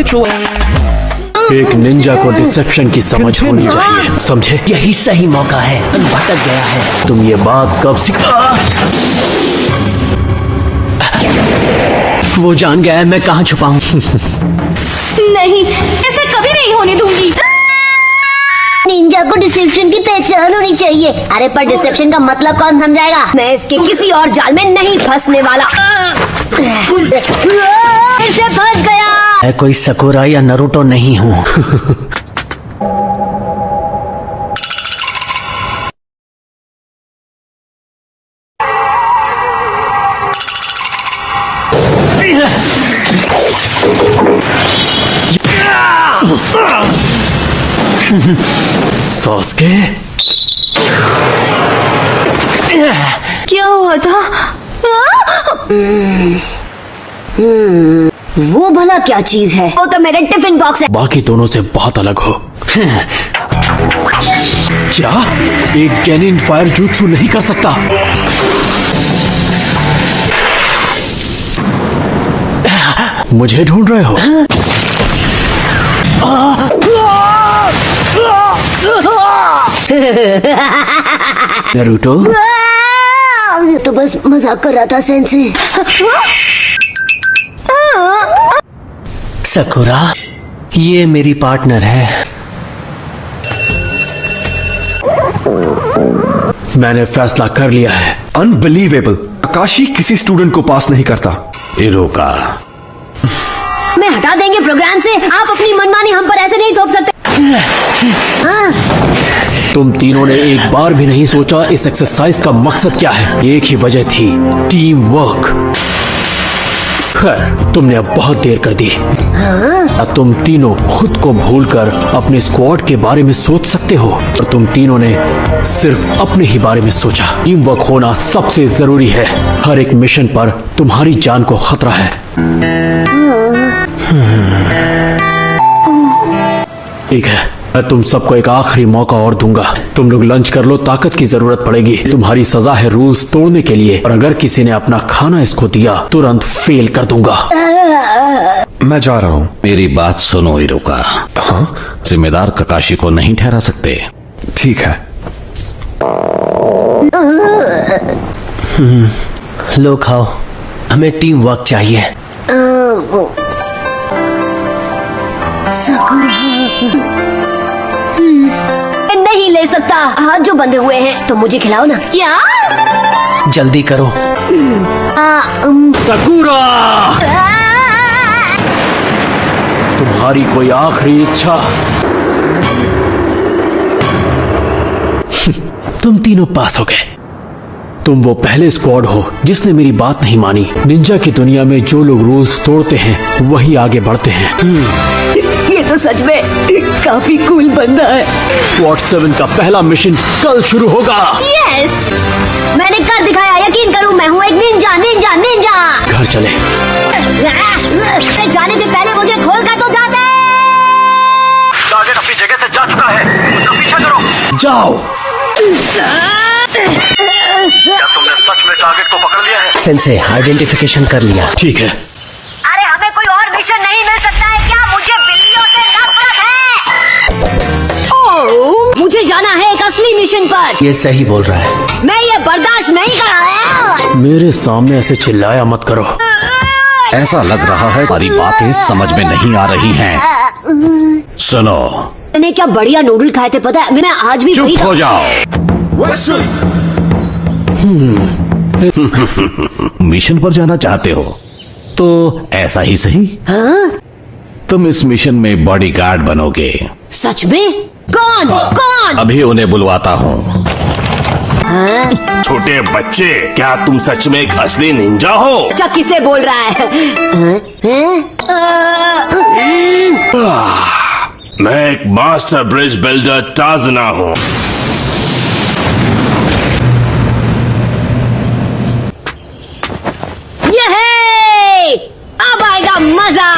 एक निंजा को डिसेप्शन की समझ होनी चाहिए, समझे? यही सही मौका है, भटक गया है। तुम ये बात कब सीखा? वो जान गया है मैं कहाँ छुपा हूँ। नहीं, ऐसे कभी नहीं होने दूंगी। निंजा को डिसेप्शन की पहचान होनी चाहिए। अरे पर डिसेप्शन का मतलब कौन समझाएगा? मैं इसके किसी और जाल में नहीं फंसने वाला। फिर से फंस गया। मैं कोई सकुरा या नरूटो नहीं हूँ। सास्के, क्या हुआ था? वो भला क्या चीज है? वो तो मेरे टिफिन बॉक्स है। बाकी दोनों से बहुत अलग हो। क्या एक गेनिन फायर jutsu नहीं कर सकता? मुझे ढूंढ रहे हो? नारुतो, तो बस मजाक कर रहा था सेंसे। सकुरा, ये मेरी पार्टनर है। मैंने फैसला कर लिया है। अनबिलीवेबल, आकाशी किसी स्टूडेंट को पास नहीं करता। इरोका, मैं हटा देंगे प्रोग्राम से। आप अपनी मनमानी हम पर ऐसे नहीं थोप सकते। तुम तीनों ने एक बार भी नहीं सोचा इस एक्सरसाइज का मकसद क्या है। एक ही वजह थी, टीम वर्क। खैर, तुमने अब बहुत देर कर दी। तुम तीनों खुद को भूलकर अपने स्क्वाड के बारे में सोच सकते हो, और तुम तीनों ने सिर्फ अपने ही बारे में सोचा। टीम वर्क होना सबसे जरूरी है। हर एक मिशन पर तुम्हारी जान को खतरा है। ठीक है, मैं तुम सबको एक आखिरी मौका और दूंगा। तुम लोग लंच कर लो, ताकत की जरूरत पड़ेगी। तुम्हारी सजा है रूल्स तोड़ने के लिए, और अगर किसी ने अपना खाना इसको दिया तुरंत फेल कर दूंगा। मैं जा रहा हूँ। मेरी बात सुनो इरोका। हाँ, जिम्मेदार ककाशी को नहीं ठहरा सकते। ठीक है। लो खाओ, हमें टीम वर्क चाहिए। नहीं ले सकता, हाथ जो बंधे हुए हैं। तो मुझे खिलाओ ना। क्या? जल्दी करो। सकुरा, तुम्हारी कोई आखिरी इच्छा? तुम तीनों पास हो गए। तुम वो पहले स्क्वाड हो जिसने मेरी बात नहीं मानी। निंजा की दुनिया में जो लोग रूल्स तोड़ते हैं वही आगे बढ़ते हैं। ये तो सच में काफी कूल बंदा है। स्क्वाड 7 का पहला मिशन कल शुरू होगा। यस, मैंने कर दिखाया। यकीन करो, मैं हूँ एक निंजा निंजा निंजा। घर चले। जाने से पहले मुझे खोल कर तो जाते। टारगेट अपनी जगह से जा चुका है, उसका पीछा करो। जाओ। क्या तुमने सच में टारगेट को पकड़ लिया है? सेंसे, आइडेंटिफिकेशन कर लिया। ठीक है। अरे हमें कोई और मिशन नहीं मिल सकता है क्या? मुझे बिल्लियों से नफरत है। ओह, मुझे जाना है एक असली मिशन पर। ये सही बोल रहा है। मैं ये बर्दाश्त नहीं कर रहा। मेरे सामने ऐसे चिल्लाया मत करो। ऐसा लग रहा है हमारी बातें समझ में नहीं आ रही हैं। सुनो, मैंने क्या बढ़िया नूडल खाए थे पता है? मैं आज भी वही चुप हो जाओ। मिशन पर जाना चाहते हो तो ऐसा ही सही। हाँ? तुम इस मिशन में बॉडीगार्ड बनोगे। सच में? कौन कौन? अभी उन्हें बुलवाता हूँ। छोटे बच्चे, क्या तुम सच में एक असली निंजा हो? चक्की से बोल रहा है। मैं एक मास्टर ब्रिज बिल्डर टाजना हूँ। ये अब आएगा मजा।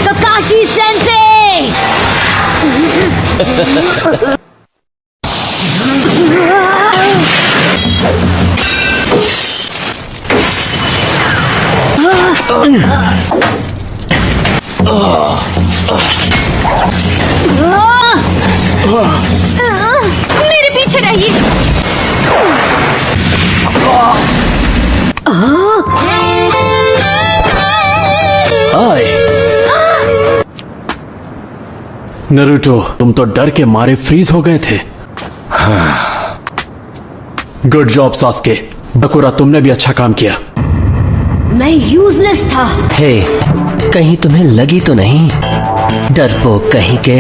ककाशी सेंसे। मेरे पीछे रहिए। हाय नरूटो, तुम तो डर के मारे फ्रीज हो गए थे। Good job Sasuke. बकुरा, तुमने भी अच्छा काम किया। मैं यूजलेस था। हे, कहीं तुम्हें लगी तो नहीं? डरपोक कहीं के।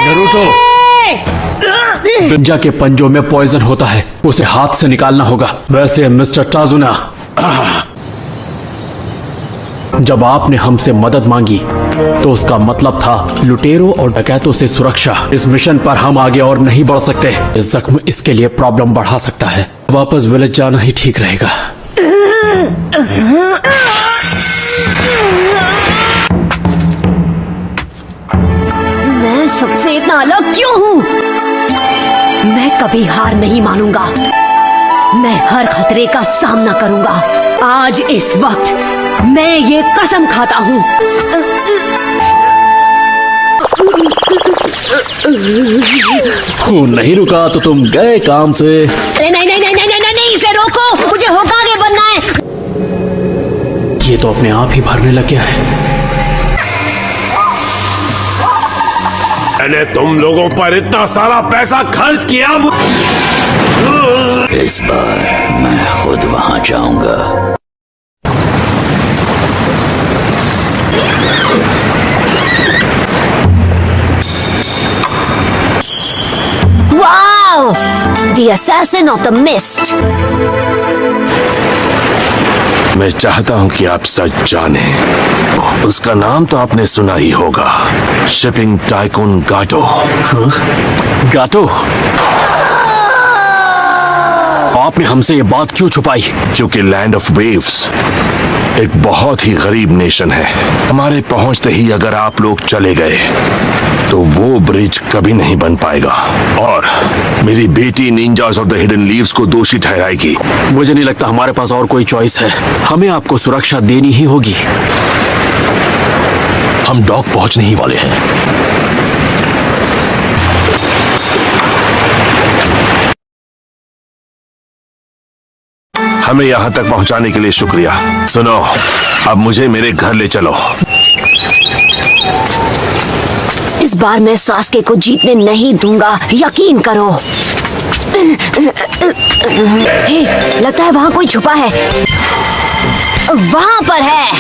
नरूटो, निंजा के पंजों में पॉइजन होता है, उसे हाथ से निकालना होगा। वैसे मिस्टर टाजुना, जब आपने हमसे मदद मांगी तो उसका मतलब था लुटेरों और डकैतों से सुरक्षा। इस मिशन पर हम आगे और नहीं बढ़ सकते। इस जख्म इसके लिए प्रॉब्लम बढ़ा सकता है। वापस विलेज जाना ही ठीक रहेगा। मैं सबसे इतना अलग क्यों हूँ? मैं कभी हार नहीं मानूंगा। मैं हर खतरे का सामना करूंगा। आज इस वक्त मैं ये कसम खाता हूँ। खून नहीं रुका तो तुम गए काम से। नहीं नहीं नहीं नहीं नहीं नहीं नहीं, इसे रोको। मुझे होकागे बनना है। ये तो अपने आप ही भरने लग गया है। मैंने तुम लोगों पर इतना सारा पैसा खर्च किया। इस बार मैं खुद वहां जाऊंगा। Wow! The assassin of the mist. मैं चाहता हूं कि आप सच जाने। उसका नाम तो आपने सुना ही होगा, शिपिंग टाइकून गाटो। गाटो, आपने हमसे ये बात क्यों छुपाई? क्योंकि लैंड ऑफ वेव्स एक बहुत ही गरीब नेशन है। हमारे पहुंचते ही अगर आप लोग चले गए तो वो ब्रिज कभी नहीं बन पाएगा और मेरी बेटी ninjas of the hidden leaves को दोषी ठहराएगी। मुझे नहीं लगता हमारे पास और कोई चॉइस है। हमें आपको सुरक्षा देनी ही होगी। हम डॉक पहुंचने ही वाले हैं। हमें यहां तक पहुंचाने के लिए शुक्रिया। सुनो, अब मुझे मेरे घर ले चलो। इस बार मैं सास्के को जीतने नहीं दूंगा, यकीन करो। हे, लगता है वहां कोई छुपा है। वहां पर है।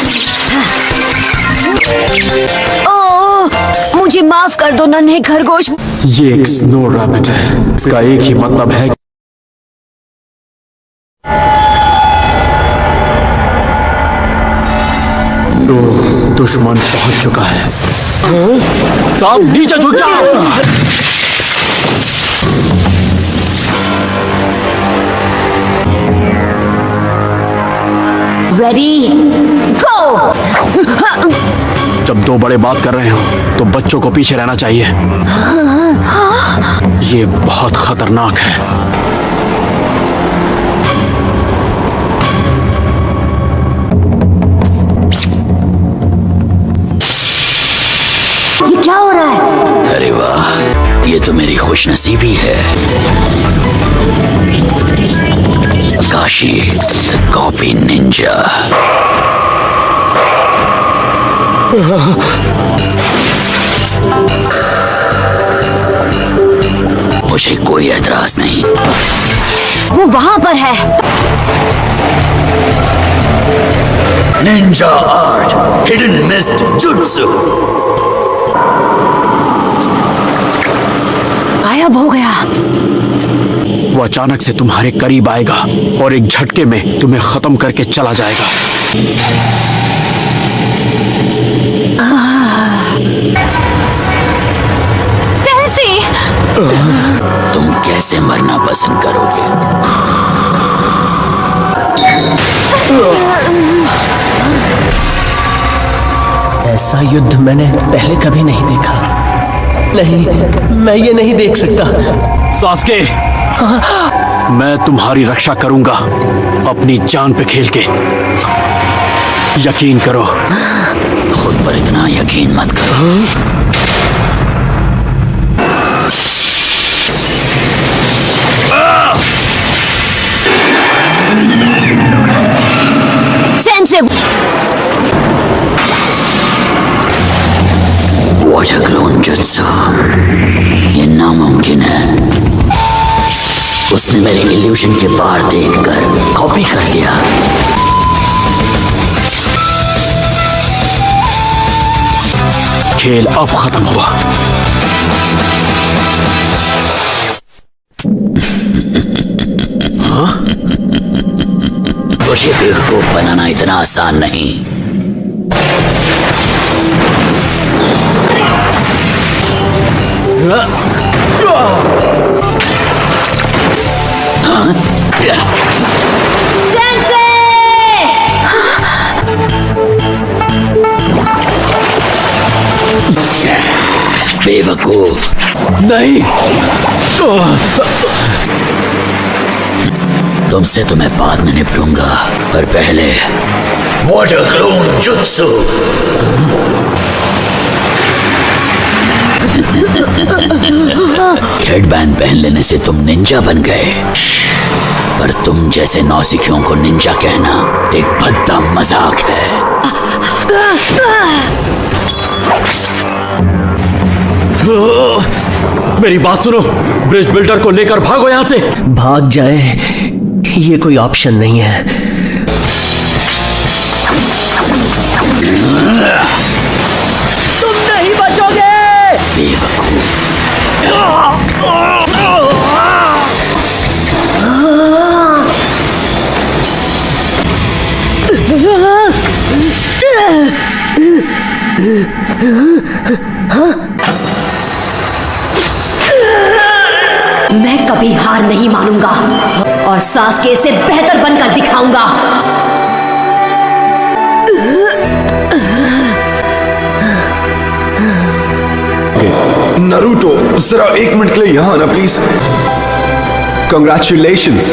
ओह, मुझे माफ कर दो नन्हे खरगोश। ये एक स्नो रैबिट है। इसका एक ही मतलब है, तो दुश्मन पहुंच चुका है। साहब नीचे झुक जाओ। रेडी गो। जब दो बड़े बात कर रहे हो तो बच्चों को पीछे रहना चाहिए। ये बहुत खतरनाक है। ये क्या हो रहा है? अरे वाह, ये तो मेरी खुशनसीबी है। Kashi copy Ninja. मुझे कोई एतराज नहीं। वो वहां पर है। Ninja art, hidden mist jutsu. गायब हो गया। वो अचानक से तुम्हारे करीब आएगा और एक झटके में तुम्हें खत्म करके चला जाएगा। कैसे? तुम कैसे मरना पसंद करोगे? ऐसा युद्ध मैंने पहले कभी नहीं देखा। नहीं, मैं ये नहीं देख सकता। सास्के, मैं तुम्हारी रक्षा करूंगा अपनी जान पे खेल के। यकीन करो। खुद पर इतना यकीन मत करो। सेंसे वाटर क्लोन जुत्सु, ये नामुमकिन है। उसने मेरे इल्यूशन के पार देखकर कॉपी कर लिया। खेल अब खत्म हुआ। तुझे बेवकूफ बनाना इतना आसान नहीं। बेवकूफ नहीं, तुमसे तो मैं बाद में निपटूंगा, पर पहले वाटर क्लोन जुत्सु। हेडबैंड पहन लेने से तुम निंजा बन गए, पर तुम जैसे नौसिखियों को निंजा कहना एक भद्दा मजाक है। मेरी बात सुनो, ब्रिज बिल्डर को लेकर भागो यहां से। भाग जाए ये कोई ऑप्शन नहीं है। तुम नहीं बचोगे। बेवकूफ। मैं कभी हार नहीं मानूंगा और सास्के से बेहतर बनकर दिखाऊंगा। नरूटो, जरा 1 मिनट के लिए यहाँ आना प्लीज। Congratulations,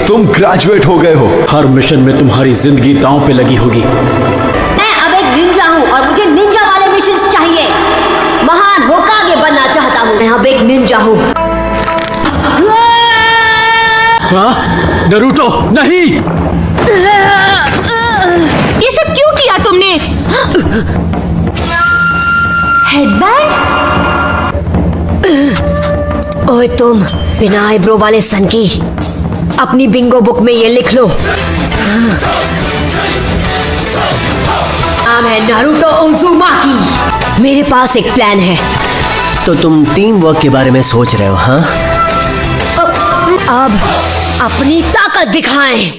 तुम ग्रेजुएट हो गए हो। हर मिशन में तुम्हारी जिंदगी दांव पे लगी होगी। मैं अब एक निंजा हूँ और मुझे निंजा वाले मिशंस चाहिए। महान होकागे बनना चाहता हूँ। मैं अब एक निंजा हूँ। हाँ? नरूटो नहीं। ये सब क्यों किया तुमने? हेडबैंड? ओए तुम बिना आईब्रो वाले सन की, अपनी बिंगो बुक में ये लिख लो। नाम है नारुतो उज़ुमाकी। मेरे पास एक प्लान है। तो तुम टीम वर्क के बारे में सोच रहे हो? हाँ, अब अपनी ताकत दिखाएं।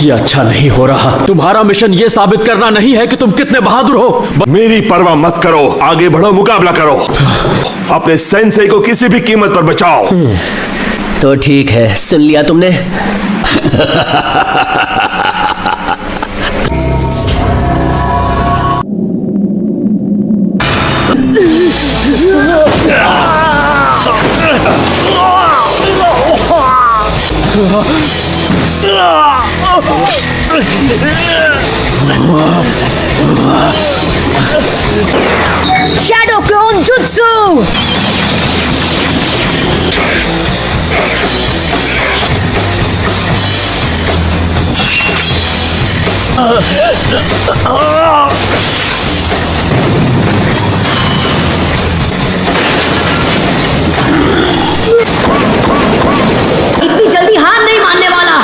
ये अच्छा नहीं हो रहा। तुम्हारा मिशन ये साबित करना नहीं है कि तुम कितने बहादुर हो। मेरी परवाह मत करो, आगे बढ़ो, मुकाबला करो। अपने सेंसेई को किसी भी कीमत पर बचाओ। तो ठीक है, सुन लिया तुमने। Shadow clone jutsu. इतनी जल्दी हार नहीं मानने वाला।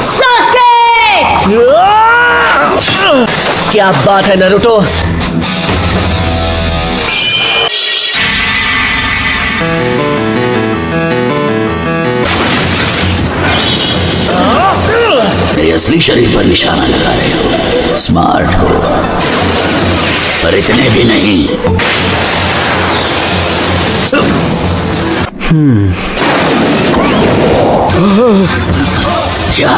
सास्के! क्या बात है नारुतो। मेरे असली शरीर पर निशाना लगा रहे हो। स्मार्ट हो, पर इतने भी नहीं। क्या